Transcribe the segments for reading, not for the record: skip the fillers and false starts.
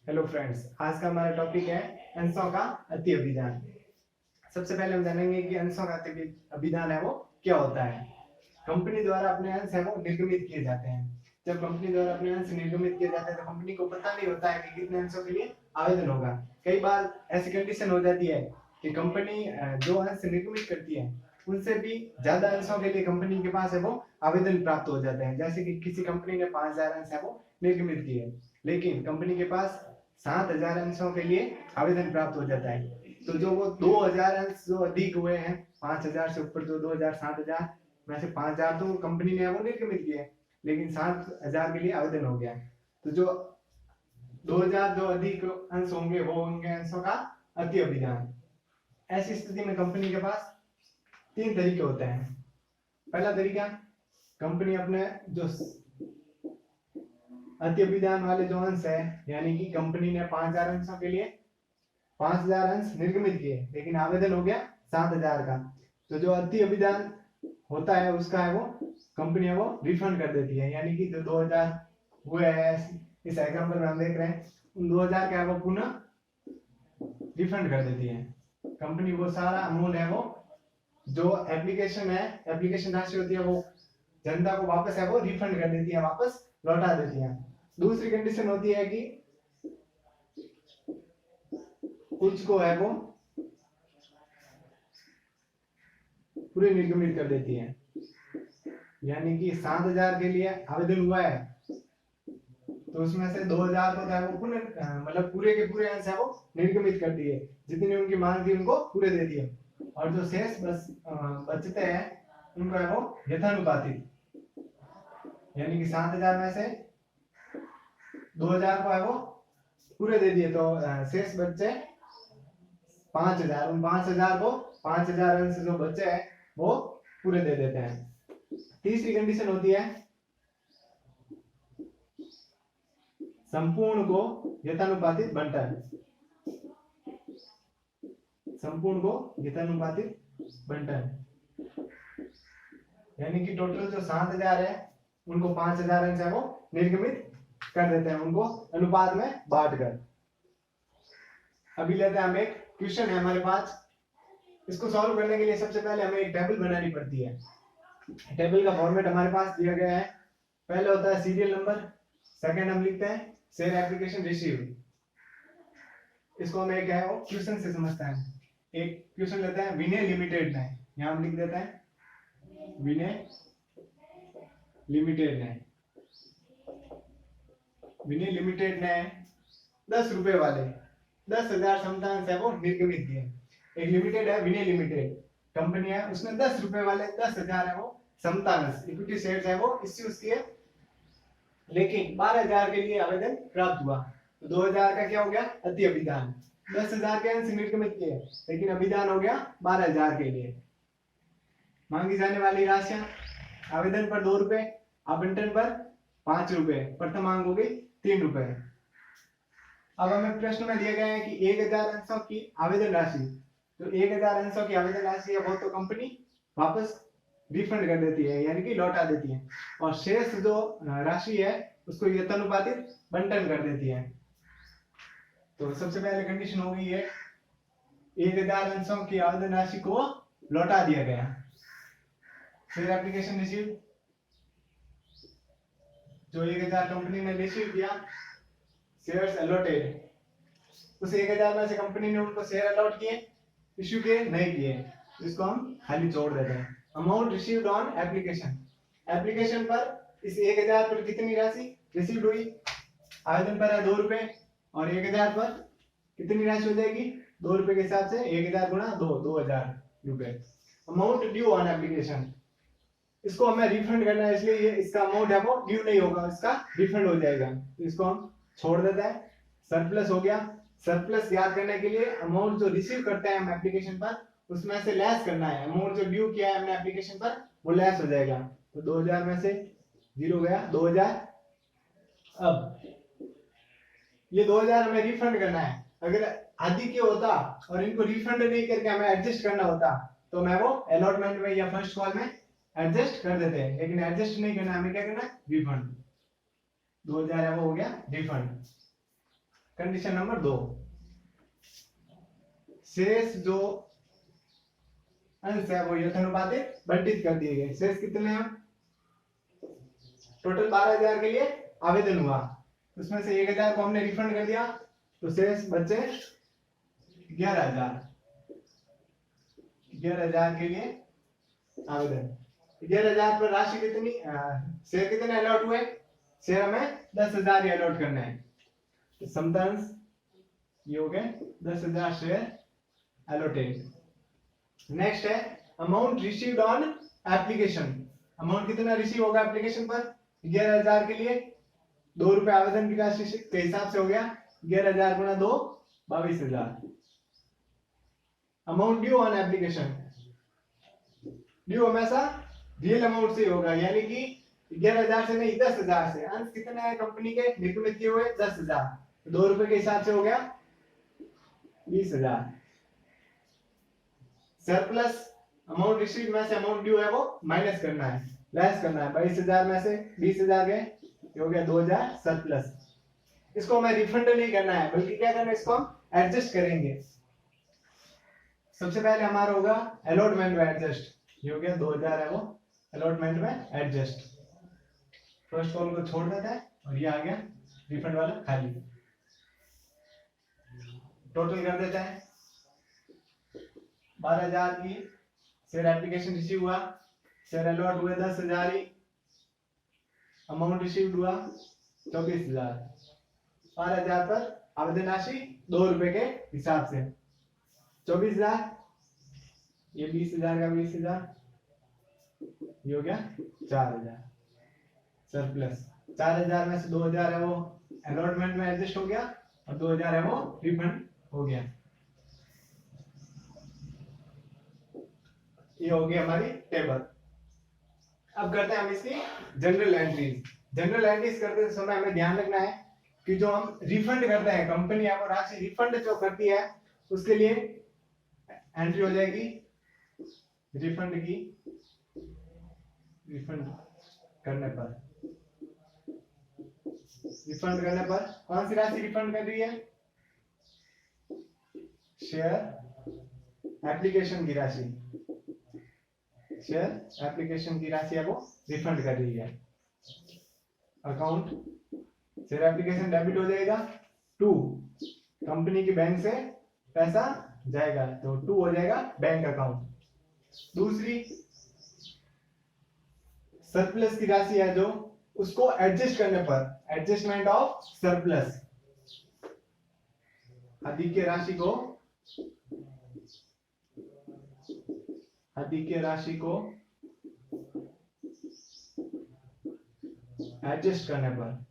Hello friends, आज का हमारा टॉपिक है अंशों का अति अभिधान। सबसे पहले हम जानेंगे कि अंशों का अति अभिधान है वो क्या होता है। कंपनी द्वारा अपने अंश है वो निर्गमित किए जाते हैं। जब कंपनी द्वारा अपने अंश निर्गमित किए जाते हैं तो कंपनी को पता नहीं होता है कि कितने अंशों के लिए आवेदन होगा। कई बार ऐसी कंडीशन हो जाती है कि कंपनी जो अंश निर्गमित करती है उनसे भी ज्यादा अंशों के लिए कंपनी के पास है वो आवेदन प्राप्त हो जाते हैं। जैसे कि किसी कंपनी ने 5000 अंश है वो निर्गमित किए, लेकिन कंपनी के पास 7000 अंशों के लिए आवेदन प्राप्त हो जाता है। तो जो वो 2000 अंश जो अधिक हुए हैं, 5000 से ऊपर जो 2000 7000 में से 5000 तो कंपनी ने वो निर्गमित किए, लेकिन 7000 के लिए आवेदन हो गया। तो जो 2000 जो अधिक अंश होंगे वो होंगे अंशों का अति अभिधान। ऐसी स्थिति में कंपनी के पास 3 तरीके होते हैं। पहला तरीका, कंपनी अपने जो अति अभिधान वाले जो अंश है, यानी कि कंपनी ने 5000 अंशों के लिए 5000 अंश निर्गमित किए, लेकिन आवेदन हो गया 7000 का। तो जो अति अभिधान होता है उसका है वो कंपनी है वो रिफंड कर देती है। यानी कि जो 2000 हुए हैं इस एग्जांपल में हम देख रहे हैं, उन 2000 का है वो पुनः रिफंड कर देती है कंपनी। वो सारा अमाउंट है वो जो एप्लीकेशन है, एप्लीकेशन राशि होती है, वो जनता को वापस है वो रिफंड कर देती है, वापस लौटा देती है। दूसरी कंडीशन होती है कि कुछ को है वो पूरे निर्गमित कर देती है। यानी कि 7000 के लिए आवेदन हुआ है तो उसमें से 2000 को है वो पुनः मतलब पूरे के पूरे अंश है वो निर्गमित कर दिए, जितनी उनकी मांग थी उनको पूरे दे दिए, और जो शेष बचते हैं उनको है वो यथानुपातिक, यानी कि 7000 में से 2000 को है वो पूरे दे दिए तो शेष बच्चे 5000, उन 5000 को 5000 अंश जो बच्चे हैं वो पूरे दे देते हैं। तीसरी कंडीशन होती है संपूर्ण को यथानुपातिक बंटन। संपूर्ण को यथानुपातिक बंटन, यानी कि टोटल जो 7000 है उनको 5000 अंश है वो निर्गमित कर देते हैं, उनको अनुपात में बांटकर। अभी लेते हैं हम एक क्वेश्चन है हमारे पास। इसको सॉल्व करने के लिए सबसे पहले हमें एक टेबल बनानी पड़ती है। टेबल का फॉर्मेट हमारे पास दिया गया है। पहले होता है सीरियल नंबर, सेकंड हम लिखते हैं शेयर एप्लीकेशन रिसीव्ड। इसको हम एक है वो क्वेश्चन से समझते हैं। एक क्वेश्चन लेते हैं विनय लिमिटेड ने, यहां हम लिख देते हैं विनय लिमिटेड ने। विनय लिमिटेड ने 10 रुपए वाले 10,000 समतांश है वो निर्गमित किए। एक लिमिटेड है विनय लिमिटेड कंपनी है, उसने 10 रुपए वाले 10,000 है वो समतांश इक्विटी शेयर्स है वो इश्यू किए, लेकिन 12,000 के लिए आवेदन प्राप्त हुआ। तो 2000 का क्या हो गया अति अभिधान। 10,000 के अंश निर्गमित किए, लेकिन अभिधान हो गया 12,000 के लिए। मांगी जाने वाली राशियां, आवेदन पर 2 रुपए, आवंटन पर 5 रुपए, प्रथम मांग हो गई 3 रुपए। अब हमें प्रश्न में दिया गया है कि 1000 अंशों की आवेदन राशि, तो 1000 अंशों की आवेदन राशि है वो तो कंपनी वापस रिफंड कर देती है, यानी कि लौटा देती है, और शेष जो राशि है उसको यथानुपातिक बंटन कर देती है। तो सबसे पहले कंडीशन हो गई है 1000 अंशों की आवेदन राशि को लौटा दिया गया। शेयर एप्लीकेशन रिसीव, जो 1000 कंपनी ने रिसीव किया, शेयर्स अलॉटेड, उस 1000 में से कंपनी ने उनको शेयर अलॉट किए, इश्यू किए नहीं किए, इसको हम खाली छोड़ देते हैं। Amount received on application, application पर इस 1000 पर कितनी राशि रिसीव्ड हुई, आवेदन पर है 2 रुपए, और 1000 पर कितनी राशि हो जाएगी 2 रुपए के हिसाब से 1000 गुणा 2, 2000 रुपए। अमाउंट ड्यू ऑन एप्लीकेशन, इसको हमें रिफंड करना है, इसलिए ये इसका अमाउंट है वो ड्यू नहीं होगा, इसका रिफंड हो जाएगा, तो इसको हम छोड़ देते हैं। सरप्लस हो गया, सरप्लस याद करने के लिए अमाउंट जो रिसीव करते हैं हम एप्लीकेशन पर उसमें से लेस करना है, अमाउंट जो ड्यू किया है हमने एप्लीकेशन पर वो लेस हो जाएगा। तो 2000 में से 0 गया 2000। अब ये 2000 हमें रिफंड करना है। अगर आदि के होता और इनको रिफंड नहीं करके हमें एडजस्ट करना होता तो मैं वो अलॉटमेंट में या फर्स्ट कॉल में एडजस्ट कर देते हैं, लेकिन एडजस्ट नहीं करना, हमें क्या करना है रिफंड। 2000 है वो हो गया रिफंड। कंडीशन नंबर 2, शेष जो अंश है वो यथानुपातिक बंटित कर दिए गए। शेष कितने हैं? टोटल 12,000 के लिए आवेदन हुआ, उसमें से 1,000 को हमने रिफंड कर दिया, तो शेष बचे 11,000। 11,000 के लिए आवेदन। 11,000 पर राशि कितनी, शेयर कितने अलॉट हुए? शेयर हमें 10,000 ही अलॉट करना है, तो समतांश ये हो गए 10,000 शेयर अलॉटेड। नेक्स्ट है amount received on application. Amount कितना रिसीव होगा एप्लीकेशन पर? 11,000 के लिए 2 रुपए आवेदन की राशि के हिसाब से हो गया, 11,000 गुना 2 22,000। Amount due on application, due हमेशा रियल अमाउंट से होगा, यानी कि 11,000 से नहीं 10,000 से। अंश कितने हैं कंपनी के निर्मित किए हुए? 10,000, 2 रुपए के हिसाब से हो गया 20,000। सरप्लस अमाउंट रिसीव में से अमाउंट ड्यू है वो माइनस करना है, लेस करना है। 22,000 में से 20,000 गए, ये हो गया 2,000 सरप्लस। इसको हमें रिफंड नहीं करना है, बल्कि क्या करना है, इसको हम एडजस्ट करेंगे। सबसे पहले हमारा होगा अलॉटमेंट में एडजस्ट, ये हो गया 2,000 है वो अलॉटमेंट में एडजस्ट। फर्स्ट कॉलम को छोड़ देता है और ये आ गया रिफंड वाला खाली। टोटल कर देता है 12,000 की शेयर एप्लीकेशन रिसीव हुआ, शेयर अलॉट हुए 10,000 ही, अमाउंट रिसीव्ड हुआ 24,000। 12,000 पर आवेदन राशि 2 रुपए के हिसाब से 24,000, ये 20,000 का 20,000, ये हो गया 4,000 सरप्लस। 4,000 में से 2,000 है वो अलॉटमेंट में एडजस्ट हो गया और 2,000 है वो रिफंड हो गया। ये हो गई हमारी टेबल। अब करते हैं हम इसकी जनरल एंट्रीज। जनरल एंट्रीज करते समय हमें ध्यान रखना है कि जो हम रिफंड करते हैं, कंपनी आपको राशि रिफंड जो करती है, उसके लिए एंट्री हो जाएगी रिफंड की। रिफंड करने पर कौन सी राशि रिफंड कर रही है? शेयर एप्लीकेशन की राशि, शेयर एप्लीकेशन की राशि है वो रिफंड कर रही है। अकाउंट शेयर एप्लीकेशन डेबिट हो जाएगा, टू कंपनी की बैंक से पैसा जाएगा, तो टू हो जाएगा बैंक अकाउंट। दूसरी सरप्लस की राशि है जो, उसको एडजस्ट करने पर एडजस्टमेंट ऑफ सरप्लस, अधिक राशि को एडजस्ट करने पर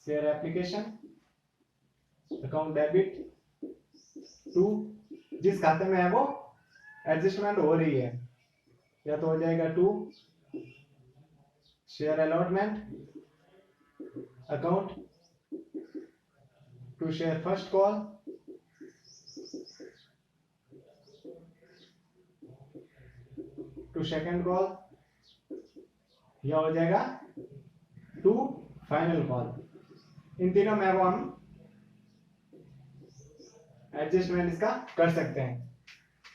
share application account debit to जिस खाते में है वो एडजस्टमेंट हो रही है, या तो हो जाएगा to share allotment account, to share first call, to second call, या हो जाएगा टू फाइनल कॉल। इन तीनों में वो हम एडजस्टमेंट इसका कर सकते हैं।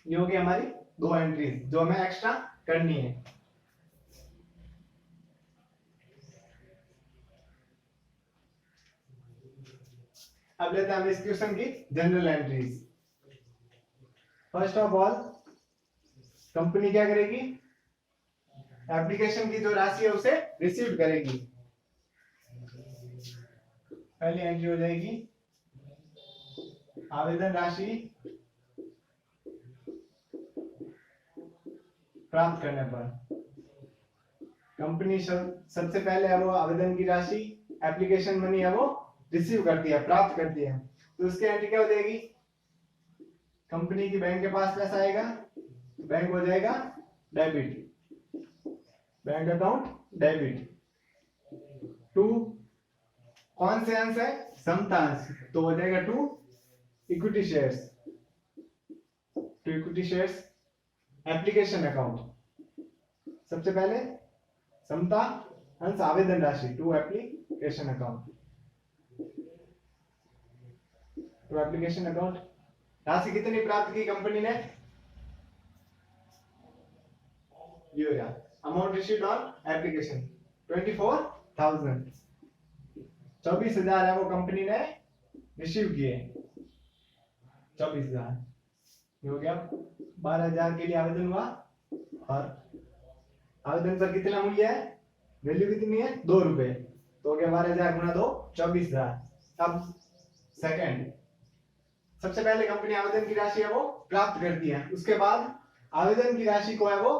ये होगी हमारी 2 एंट्रीज जो हमें एक्स्ट्रा करनी है। अब लेते हैं हम इस क्वेश्चन की general entries. First of all company क्या करेगी? एप्लीकेशन की जो राशि है उसे रिसीव करेगी। पहली एंट्री हो जाएगी आवेदन राशि प्राप्त करने पर। कंपनी सबसे पहले है वो आवेदन की राशि, एप्लीकेशन मनी है वो रिसीव करती है, प्राप्त करती है, तो उसकी एंट्री क्या हो जाएगी? कंपनी की बैंक के पास पैसा आएगा, बैंक हो जाएगा debit, bank account debit. To कौन से अंश है? समता अंश, तो हो जाएगा to equity shares, to equity shares application account, सबसे पहले समता अंश आवेदन राशि to application account, to application account. राशि कितनी प्राप्त की कंपनी ने? ये रहा अमाउंट रिसीव्ड ऑन एप्लीकेशन 24,000, 24,000 है वो कंपनी ने रिसीव किए, 24,000 हो गया। 12,000 के लिए आवेदन हुआ और आवेदन पर कितना मूल्य है, वैल्यू कितनी है 2 रुपए, तो हो गया 12,000 गुना 2 24,000। अब सेकंड, सबसे पहले कंपनी आवेदन की राशि है वो प्राप्त करती है, उसके बाद आवेदन की राशि को है वो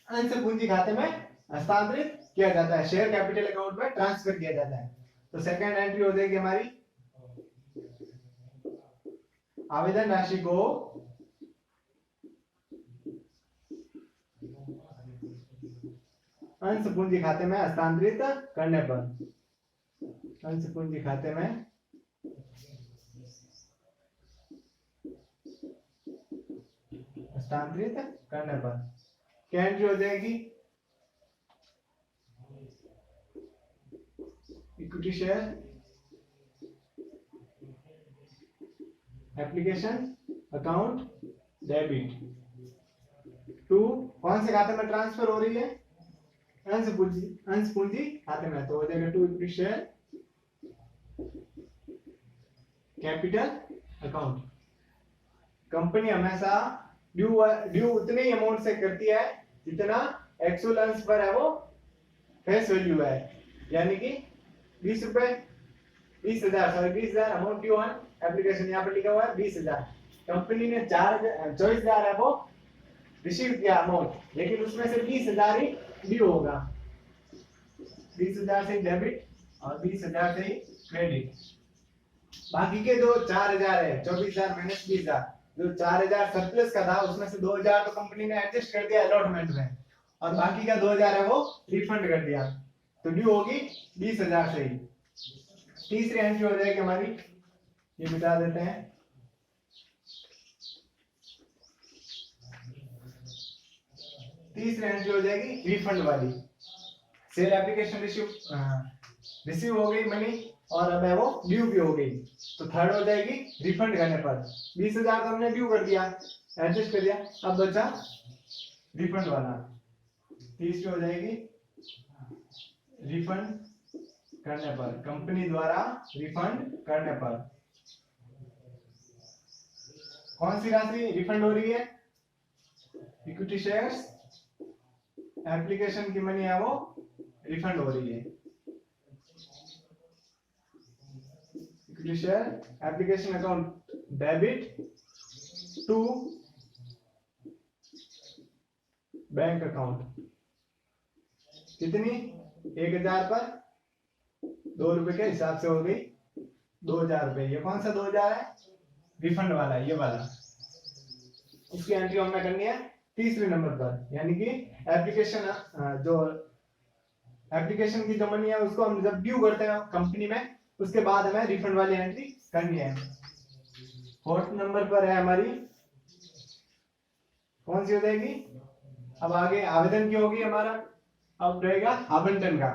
अंश पूंजी खाते में हस्तांतरित किया जाता है, शेयर कैपिटल अकाउंट में ट्रांसफर किया जाता है। तो सेकंड एंट्री हो जाएगी हमारी, आवेदन राशि को अंश पूंजी खाते में हस्तांतरित करने पर, अंश पूंजी खाते में हस्तांतरित करने पर क्या एंट्री हो जाएगी, equity share application account debit to कौन से खाते में ट्रांसफर हो रही है, अंश पूंजी खाते में, तो हो जाएगा to equity share capital account. Company हमेशा ड्यू उतने ही अमाउंट से करती है जितना एक्चुअल अंश पर है वो फेस वैल्यू है, यानी कि 20 रुपए, 20,000 अमाउंट ड्यू ऑन एप्लीकेशन, यहाँ पर लिखा हुआ है 20,000। कंपनी ने 24,000 है वो रिसीव किया अमाउंट, लेकिन उसमें से 20,000 ही ड्यू होगा, 20,000 से डेबिट और 20,000 से क्रेडिट। बाकी के जो 4,000 है, 24,000 माइनस 20,000, जो 4,000 सरप्लस का था उसमें से 2,000 तो कंपनी ने एडजस्ट कर दिया अलॉटमेंट में, और बाकी का 2,000 है वो रिफंड कर दिया, तो ड्यू होगी 20,000 से ही। तीसरी एंट्री हो जाएगी हमारी, ये बता देते हैं, तीसरी एंट्री हो जाएगी रिफंड वाली, सेल एप्लीकेशन रिसीव हो गई मनी और अब है वो ड्यू भी हो गई, तो थर्ड हो जाएगी रिफंड करने पर। 20,000 तो हमने ड्यू कर दिया, एडजस्ट कर दिया, अब बचा रिफंड वाला। तीसरी हो जाएगी रिफंड करने पर, कंपनी द्वारा रिफंड करने पर कौन सी राशि रिफंड हो रही है, इक्विटी शेयर्स एप्लीकेशन की मनी है वो रिफंड हो रही है, equity share application account debit to bank account, कितनी 1,000 पर 2 रुपए के हिसाब से हो गई 2,000 रुपए। ये कौन सा 2,000 है, रिफंड वाला, ये वाला, इसकी एंट्री हमने करनी है तीसरे नंबर पर, यानी कि एप्लीकेशन जो एप्लीकेशन की जो मनी है उसको हम जब ड्यू करते हैं कंपनी में, उसके बाद हमें रिफंड वाली एंट्री करनी है। फोर्थ नंबर पर है हमारी, कौन सी हो जाएगी, अब आगे आवेदन की होगी हमारा, अब रहेगा आवंटन का।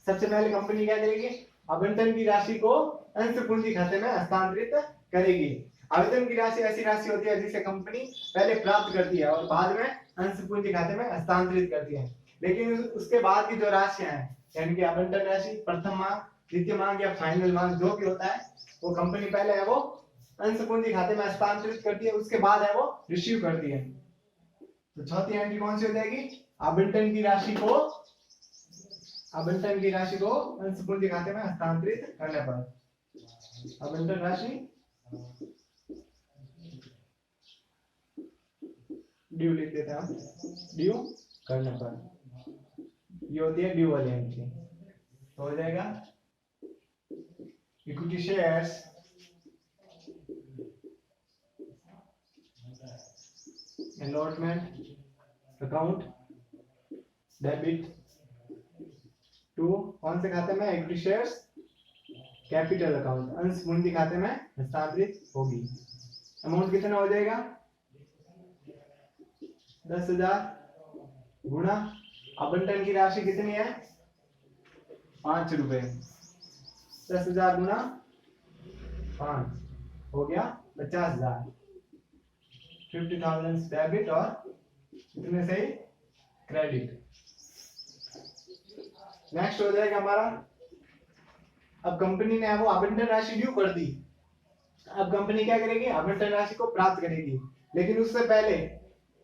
सबसे पहले कंपनी क्या करेगी, आवंटन की राशि को अंश पूंजी खाते में हस्तांतरित करेगी। आवेदन की राशि ऐसी राशि होती है जिसे कंपनी पहले प्राप्त करती है और बाद में अंश पूंजी खाते में हस्तांतरित करती है, लेकिन उसके बाद की जो राशियां हैं, यानी कि आवंटन राशि, प्रथम मांग, द्वितीय मांग या फाइनल मांग जो भी होता है, वो कंपनी पहले है वो अंश पूंजी खाते में हस्तांतरित करती है, उसके बाद है वो रिसीव करती है। तो चौथी एंट्री कौन सी हो जाएगी, आवंटन की राशि को अंश पूंजी खाते में हस्तांतरित करने पर, आवंटन राशि ड्यू लिख देते हैं हम, ड्यू करने पर, ये होती है ड्यू वाली एंट्री। तो हो जाएगा equity shares allotment account debit to कौन से खाते में, इक्विटी शेयर्स कैपिटल अकाउंट, अंश पूंजी खाते में हस्तांतरित होगी। अमाउंट कितना हो जाएगा, 10,000 गुणा आवंटन की राशि कितनी है 5 रुपए। 10,000 गुणा 5 हो गया 50,000। 50,000 डेबिट और कितने से क्रेडिट। नेक्स्ट हो जाएगा हमारा, अब कंपनी ने वो आवंटन राशि ड्यू कर दी। अब कंपनी क्या करेगी आवंटन राशि को प्राप्त करेगी, लेकिन उससे पहले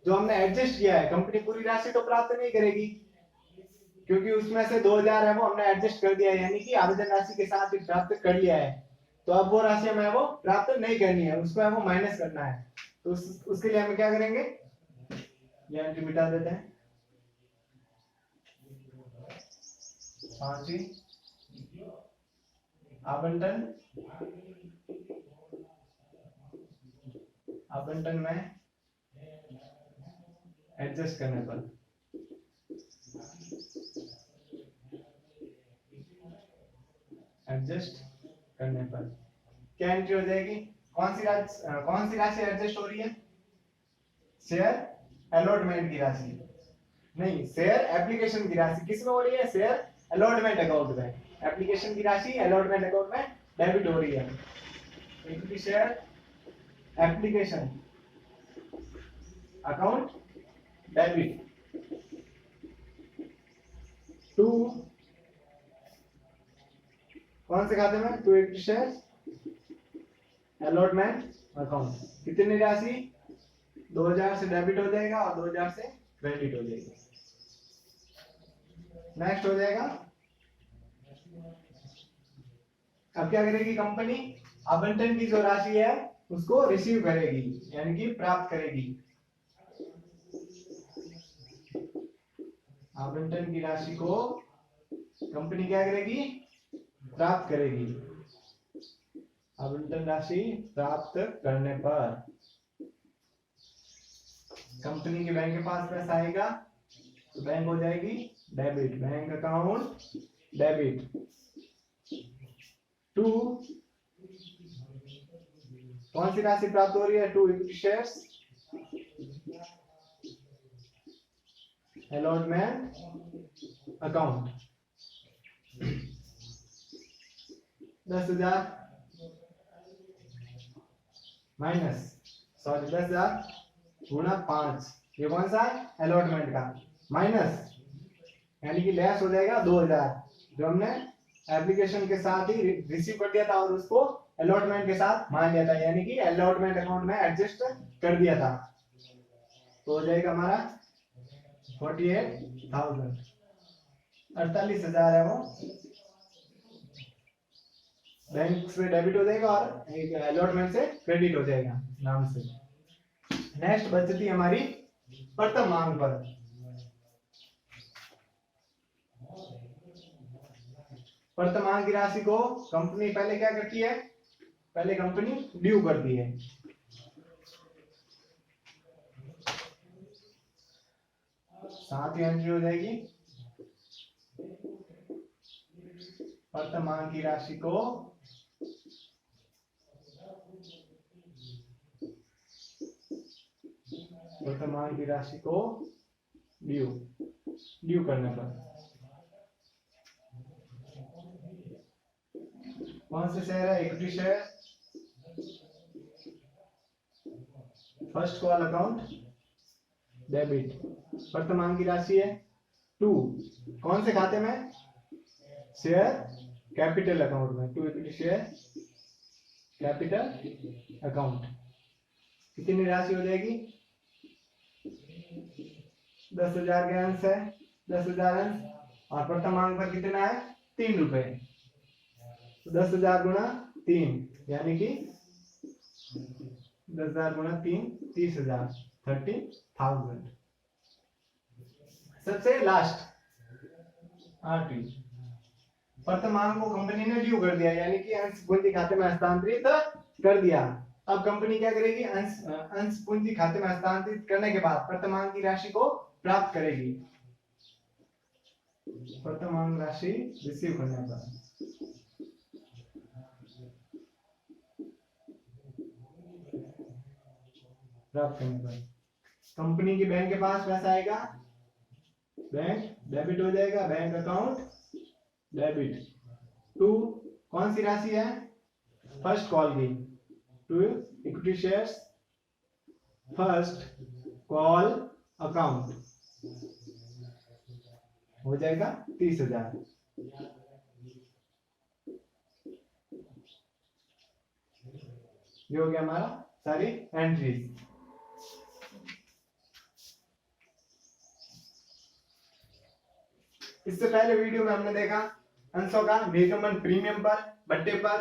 जो हमने एडजस्ट किया है कंपनी पूरी राशि तो प्राप्त नहीं करेगी, क्योंकि उसमें से 2,000 है वो हमने एडजस्ट कर दिया है, यानी कि आवंटन राशि के साथ ही प्राप्त कर लिया है। तो अब वो राशि हमें वो प्राप्त नहीं करनी है, उसको हमें माइनस करना है। तो उसके लिए हम क्या करेंगे, ये एंट्री मिटा देते हैं। 5 आवंटन आवंटन में एडजस्ट करने पर क्या एंट्री हो जाएगी, कौन सी राशि एडजस्ट हो रही है, शेयर अलॉटमेंट की राशि नहीं, शेयर एप्लीकेशन की राशि किस में हो रही है, शेयर अलॉटमेंट अकाउंट में। एप्लीकेशन की राशि अलॉटमेंट अकाउंट में डेबिट हो रही है। Equity share application account debit to कौन से खाते में, to equity share allotment account. कितनी राशि 2,000 से डेबिट हो जाएगा और 2,000 से क्रेडिट हो जाएगा। नेक्स्ट हो जाएगा, अब क्या करेगी कंपनी, आवंटन की जो राशि है उसको रिसीव करेगी, यानी कि प्राप्त करेगी। आवंटन की राशि को कंपनी क्या करेगी, प्राप्त करेगी। आवंटन राशि प्राप्त करने पर कंपनी के बैंक के पास पैसा आएगा, तो बैंक हो जाएगी debit, bank account debit to कौन सी राशि प्राप्त हो रही है, to equity shares allotment account. 10,000 minus 10,000 गुणा 5, ये कौन सा है अलॉटमेंट का, माइनस यानी कि लेस हो जाएगा 2,000 जो हमने एप्लीकेशन के साथ ही रिसीव कर दिया था और उसको अलॉटमेंट के साथ मान लिया था, यानी कि अलॉटमेंट अकाउंट में एडजस्ट कर दिया था। तो हो जाएगा हमारा 48,000, 48,000 है वो बैंक से डेबिट हो जाएगा और एक अलॉटमेंट से क्रेडिट हो जाएगा नाम से। नेक्स्ट बचती है हमारी प्रथम मांग पर। प्रथम मांग की राशि को कंपनी पहले क्या करती है, पहले कंपनी ड्यू करती है। साथ ही एंट्री हो जाएगी, प्रथम मांग की राशि को वर्तमान की राशि को ड्यू करने पर कौन से शेयर है, equity share first call account debit. वर्तमान की राशि है 2 कौन से खाते में, शेयर कैपिटल अकाउंट में, 2 इक्विटी शेयर कैपिटल अकाउंट। कितनी राशि हो जाएगी, 10,000 के अंश है, 10,000 अंश और प्रथम मांग पर कितना है 3 रुपए, तो 10,000 गुणा 3 यानी कि 10,000 गुणा 3 30,000, 30,000। सबसे लास्ट आठवीं, प्रथम मांग को कंपनी ने ड्यू कर दिया, यानी कि अंश पूंजी खाते में हस्तांतरित कर दिया। अब कंपनी क्या करेगी, अंश पूंजी खाते में हस्तांतरित करने के बाद प्रथम मांग की राशि को प्राप्त करेगी। प्रथम मांग राशि रिसीव करने पर प्राप्त करने पर कंपनी की बैंक के पास पैसा आएगा, बैंक डेबिट हो जाएगा, बैंक अकाउंट डेबिट टू कौन सी राशि है, फर्स्ट कॉल की, to equity shares first call account हो जाएगा 30,000। ये हो गया हमारा सारी एंट्रीज। इससे पहले वीडियो में हमने देखा अंशों का निर्गमन प्रीमियम पर, बट्टे पर,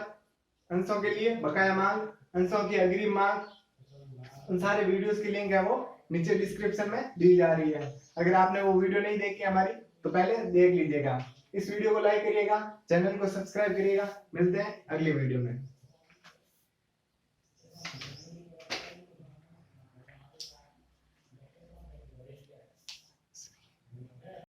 अंशों के लिए बकाया मांग, अंशों की अग्रिम मांग। उन सारे वीडियोस की लिंक है वो नीचे डिस्क्रिप्शन में दी जा रही है। अगर आपने वो वीडियो नहीं देखी हमारी तो पहले देख लीजिएगा। इस वीडियो को लाइक करिएगा, चैनल को सब्सक्राइब करिएगा। मिलते हैं अगली वीडियो में।